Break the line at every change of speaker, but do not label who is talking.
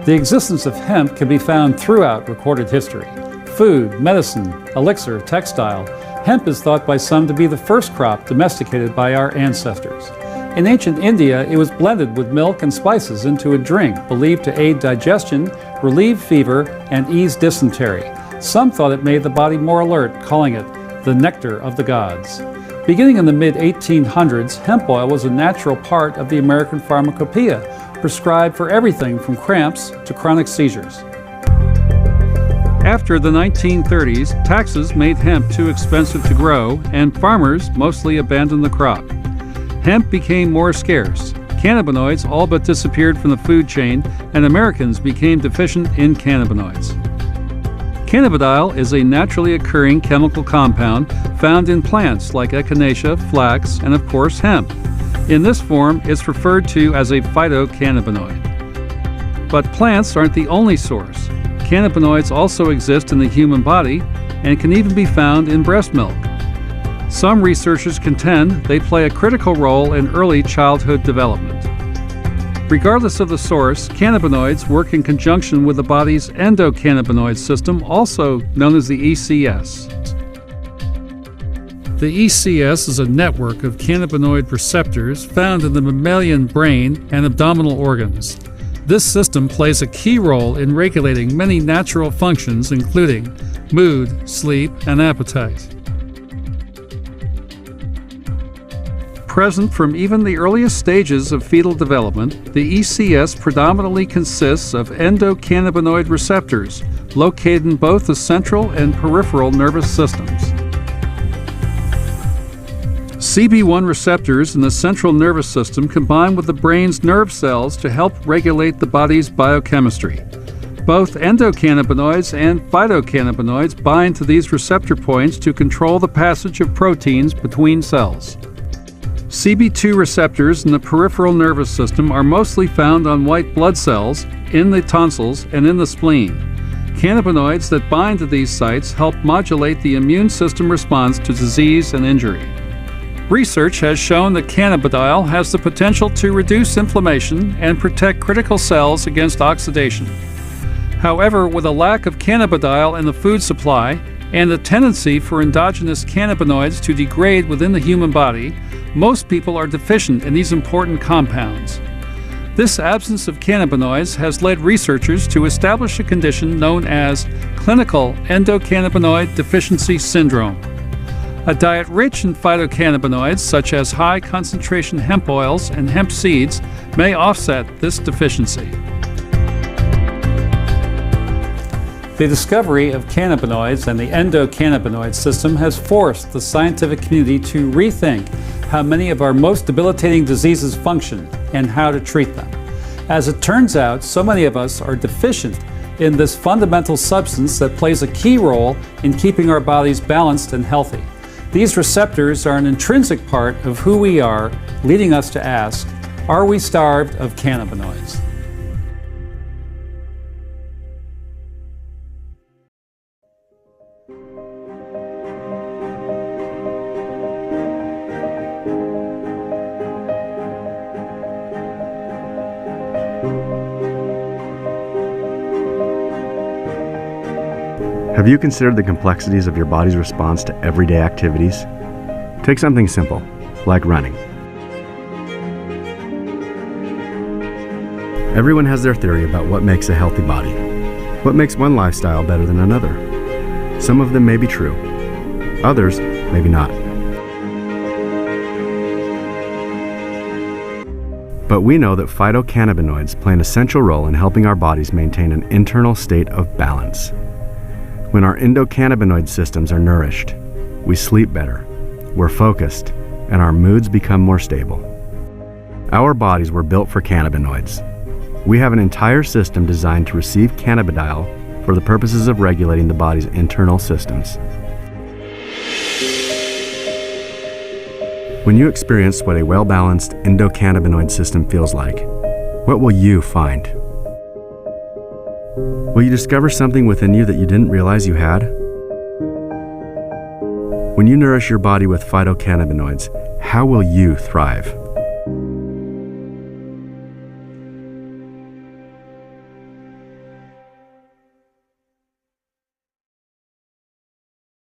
The existence of hemp can be found throughout recorded history. Food, medicine, elixir, textile, hemp is thought by some to be the first crop domesticated by our ancestors. In ancient India, it was blended with milk and spices into a drink believed to aid digestion, relieve fever, and ease dysentery. Some thought it made the body more alert, calling it the nectar of the gods. Beginning in the mid-1800s, hemp oil was a natural part of the American pharmacopoeia, prescribed for everything from cramps to chronic seizures. After the 1930s, taxes made hemp too expensive to grow, and farmers mostly abandoned the crop. Hemp became more scarce. Cannabinoids all but disappeared from the food chain, and Americans became deficient in cannabinoids. Cannabidiol is a naturally occurring chemical compound found in plants like echinacea, flax, and of course hemp. In this form, it's referred to as a phytocannabinoid. But plants aren't the only source. Cannabinoids also exist in the human body and can even be found in breast milk. Some researchers contend they play a critical role in early childhood development. Regardless of the source, cannabinoids work in conjunction with the body's endocannabinoid system, also known as the ECS. The ECS is a network of cannabinoid receptors found in the mammalian brain and abdominal organs. This system plays a key role in regulating many natural functions, including mood, sleep, and appetite. Present from even the earliest stages of fetal development, the ECS predominantly consists of endocannabinoid receptors located in both the central and peripheral nervous systems. CB1 receptors in the central nervous system combine with the brain's nerve cells to help regulate the body's biochemistry. Both endocannabinoids and phytocannabinoids bind to these receptor points to control the passage of proteins between cells. CB2 receptors in the peripheral nervous system are mostly found on white blood cells, in the tonsils, and in the spleen. Cannabinoids that bind to these sites help modulate the immune system response to disease and injury. Research has shown that cannabidiol has the potential to reduce inflammation and protect critical cells against oxidation. However, with a lack of cannabidiol in the food supply and the tendency for endogenous cannabinoids to degrade within the human body, most people are deficient in these important compounds. This absence of cannabinoids has led researchers to establish a condition known as clinical endocannabinoid deficiency syndrome. A diet rich in phytocannabinoids, such as high-concentration hemp oils and hemp seeds, may offset this deficiency. The discovery of cannabinoids and the endocannabinoid system has forced the scientific community to rethink how many of our most debilitating diseases function and how to treat them. As it turns out, so many of us are deficient in this fundamental substance that plays a key role in keeping our bodies balanced and healthy. These receptors are an intrinsic part of who we are, leading us to ask, are we starved of cannabinoids?
Have you considered the complexities of your body's response to everyday activities? Take something simple, like running. Everyone has their theory about what makes a healthy body, what makes one lifestyle better than another. Some of them may be true, others maybe not. But we know that phytocannabinoids play an essential role in helping our bodies maintain an internal state of balance. When our endocannabinoid systems are nourished, we sleep better, we're focused, and our moods become more stable. Our bodies were built for cannabinoids. We have an entire system designed to receive cannabidiol for the purposes of regulating the body's internal systems. When you experience what a well-balanced endocannabinoid system feels like, what will you find? Will you discover something within you that you didn't realize you had? When you nourish your body with phytocannabinoids, how will you thrive?